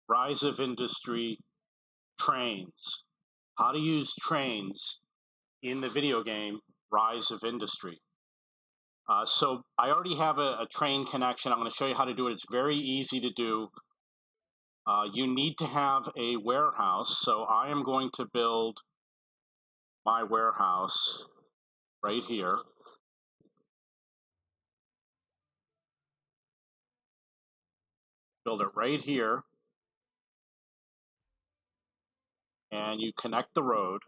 Rise of Industry, trains. How to use trains in the video game Rise of Industry. So I already have a train connection. I'm going to show you how to do it. It's very easy to do. You need to have a warehouse. So I am going to build my warehouse right here. Build it right here. And you connect the road.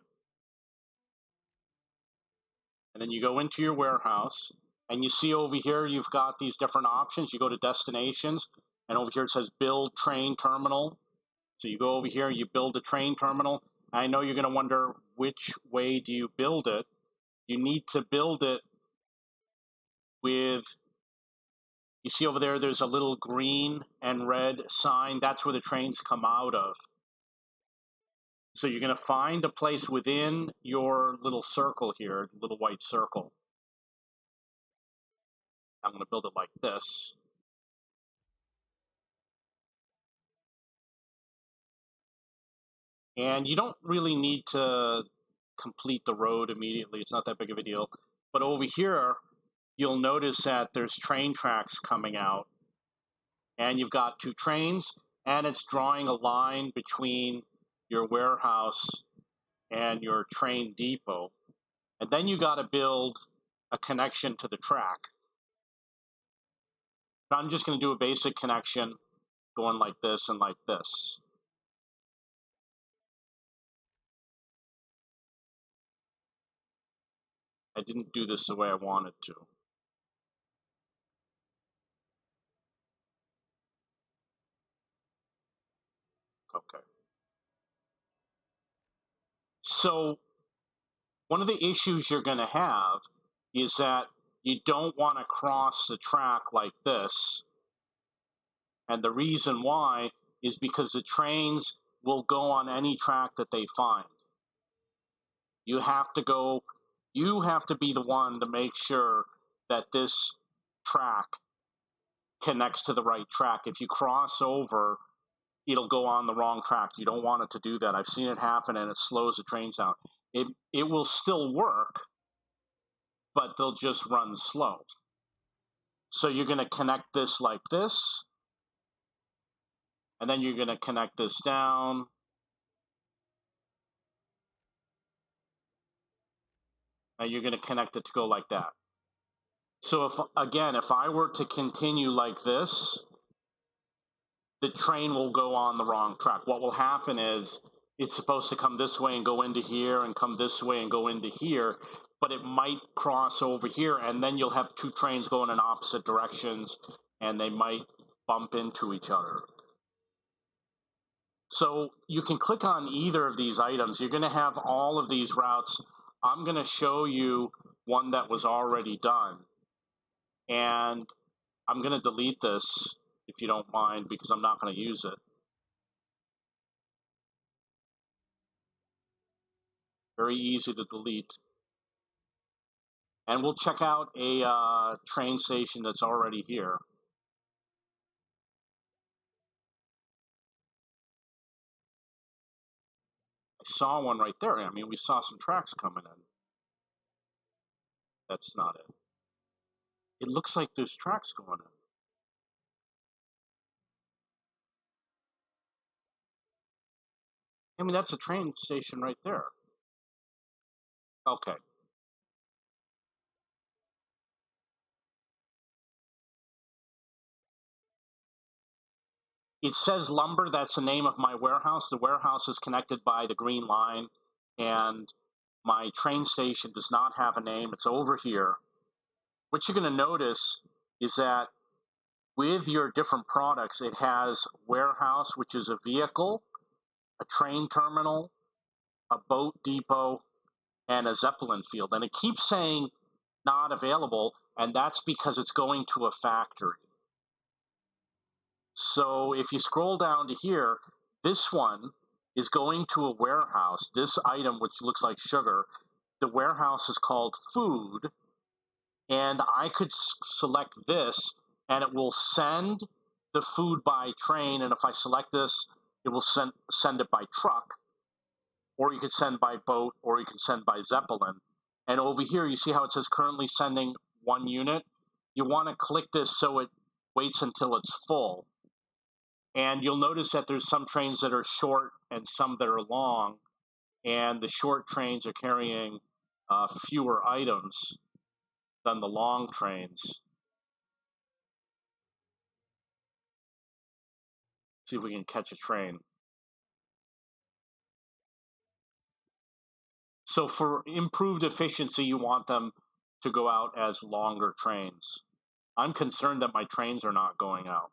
And then you go into your warehouse. And you see over here, you've got these different options. You go to destinations. And over here it says build train terminal. So you go over here, you build a train terminal. I know you're going to wonder, which way do you build it? You need to build it with, you see over there, there's a little green and red sign. That's where the trains come out of. So you're going to find a place within your little circle here, little white circle. I'm going to build it like this. And you don't really need to complete the road immediately. It's not that big of a deal. But over here, you'll notice that there's train tracks coming out. And you've got two trains, and it's drawing a line between your warehouse and your train depot. And then you got to build a connection to the track. But I'm just going to do a basic connection going like this and like this. I didn't do this the way I wanted to. Okay. So one of the issues you're going to have is that you don't want to cross the track like this. And the reason why is because the trains will go on any track that they find. You have to be the one to make sure that this track connects to the right track. If you cross over, it'll go on the wrong track. You don't want it to do that. I've seen it happen, and it slows the trains down. It will still work, but they'll just run slow. So you're going to connect this like this, and then you're going to connect this down. And you're going to connect it to go like that. So if I were to continue like this, the train will go on the wrong track. What will happen is it's supposed to come this way and go into here and come this way and go into here, but it might cross over here, and then you'll have two trains going in opposite directions, and they might bump into each other. So you can click on either of these items. You're going to have all of these routes. I'm going to show you one that was already done. And I'm going to delete this, if you don't mind, because I'm not going to use it. Very easy to delete. And we'll check out a train station that's already here. I saw one right there. I mean, we saw some tracks coming in. That's not it. It looks like there's tracks going in. I mean, that's a train station right there. Okay. It says lumber. That's the name of my warehouse. The warehouse is connected by the green line, and my train station does not have a name. It's over here. What you're going to notice is that with your different products, it has warehouse, which is a vehicle, a train terminal, a boat depot, and a Zeppelin field. And it keeps saying not available, and that's because it's going to a factory. So if you scroll down to here, this one is going to a warehouse. This item, which looks like sugar, the warehouse is called food. And I could select this, and it will send the food by train. And if I select this, it will send it by truck, or you could send by boat, or you can send by Zeppelin. And over here, you see how it says currently sending 1 unit? You want to click this so it waits until it's full. And you'll notice that there's some trains that are short and some that are long. And the short trains are carrying fewer items than the long trains. See if we can catch a train. So for improved efficiency, you want them to go out as longer trains. I'm concerned that my trains are not going out.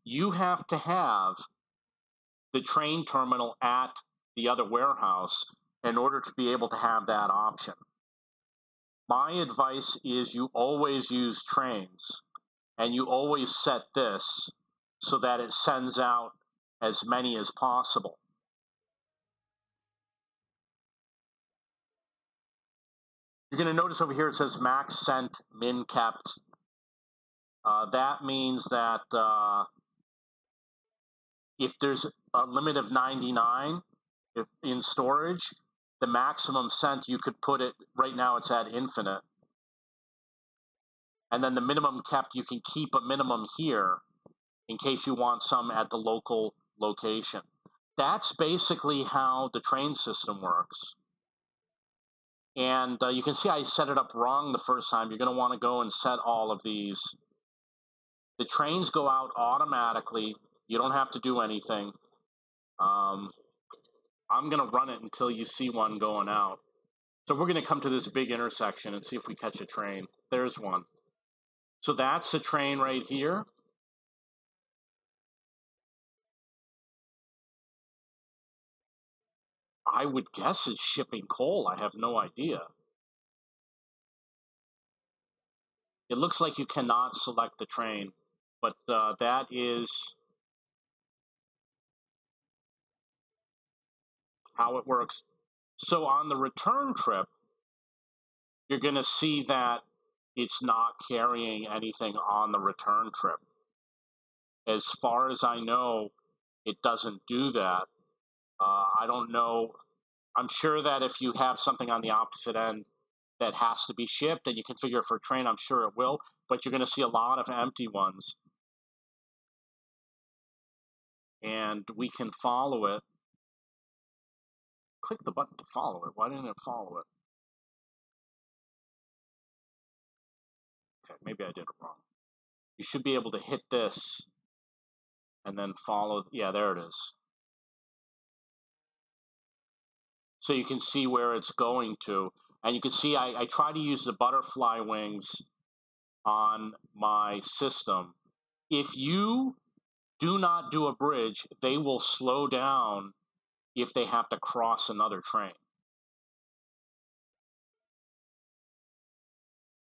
You have to have the train terminal at the other warehouse in order to be able to have that option. My advice is you always use trains, and you always set this so that it sends out as many as possible. You're going to notice over here it says max sent, min kept. That means that if there's a limit of 99 in storage, the maximum sent you could put it, right now it's at infinite. And then the minimum kept, you can keep a minimum here in case you want some at the local location. That's basically how the train system works. And you can see I set it up wrong the first time. You're going to want to go and set all of these. The trains go out automatically. You don't have to do anything. I'm going to run it until you see one going out. So we're going to come to this big intersection and see if we catch a train. There's one. So that's the train right here. I would guess it's shipping coal. I have no idea. It looks like you cannot select the train, but that is how it works. So on the return trip, you're going to see that it's not carrying anything on the return trip. As far as I know, it doesn't do that. I don't know. I'm sure that if you have something on the opposite end that has to be shipped and you configure it for a train, I'm sure it will, but you're going to see a lot of empty ones. And we can follow it. Click the button to follow it. Why didn't it follow it? Okay, maybe I did it wrong. You should be able to hit this and then follow. Yeah, there it is. So you can see where it's going to. And you can see I try to use the butterfly wings on my system. If you do not do a bridge, they will slow down if they have to cross another train.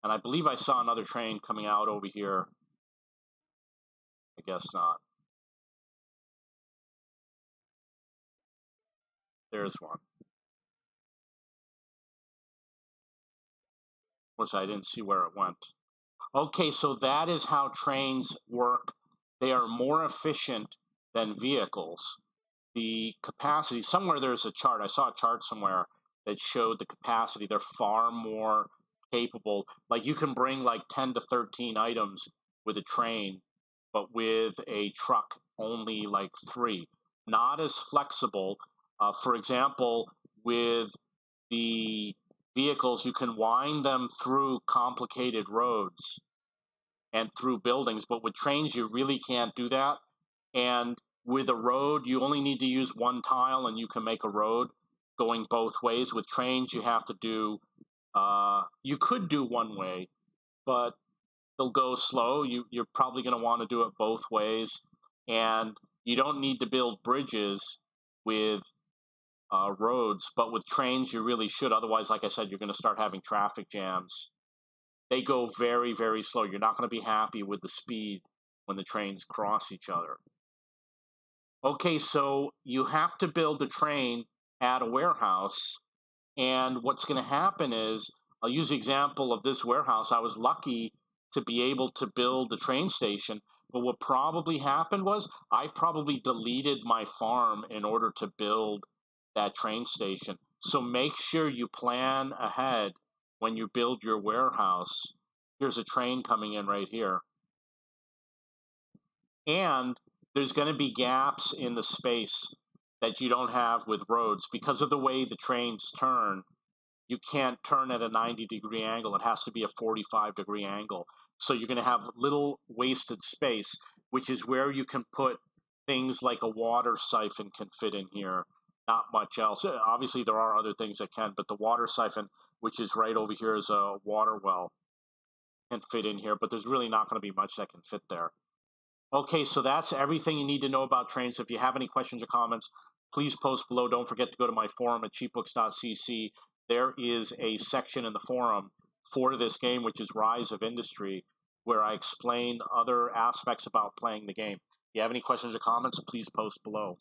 And I believe I saw another train coming out over here. I guess not. There's one. Which I didn't see where it went. Okay, so that is how trains work. They are more efficient than vehicles. The capacity, somewhere there's a chart. I saw a chart somewhere that showed the capacity. They're far more capable. Like you can bring like 10 to 13 items with a train, but with a truck, only like 3. Not as flexible. For example, with the vehicles, you can wind them through complicated roads and through buildings, but with trains, you really can't do that. And with a road, you only need to use one tile and you can make a road going both ways. With trains, you have to do, you could do one way, but they'll go slow. You're probably going to want to do it both ways. And you don't need to build bridges with roads, but with trains, you really should. Otherwise, like I said, you're going to start having traffic jams. They go very, very slow. You're not going to be happy with the speed when the trains cross each other. Okay, so you have to build a train at a warehouse. And what's going to happen is, I'll use the example of this warehouse. I was lucky to be able to build the train station. But what probably happened was I probably deleted my farm in order to build that train station. So make sure you plan ahead when you build your warehouse. Here's a train coming in right here. And there's going to be gaps in the space that you don't have with roads because of the way the trains turn. You can't turn at a 90-degree angle. It has to be a 45-degree angle. So you're going to have little wasted space, which is where you can put things like a water siphon can fit in here. Not much else. Obviously, there are other things that can, but the water siphon, which is right over here, is a water well, can fit in here. But there's really not going to be much that can fit there. Okay, so that's everything you need to know about trains. If you have any questions or comments, please post below. Don't forget to go to my forum at cheapbooks.cc. There is a section in the forum for this game, which is Rise of Industry, where I explain other aspects about playing the game. If you have any questions or comments, please post below.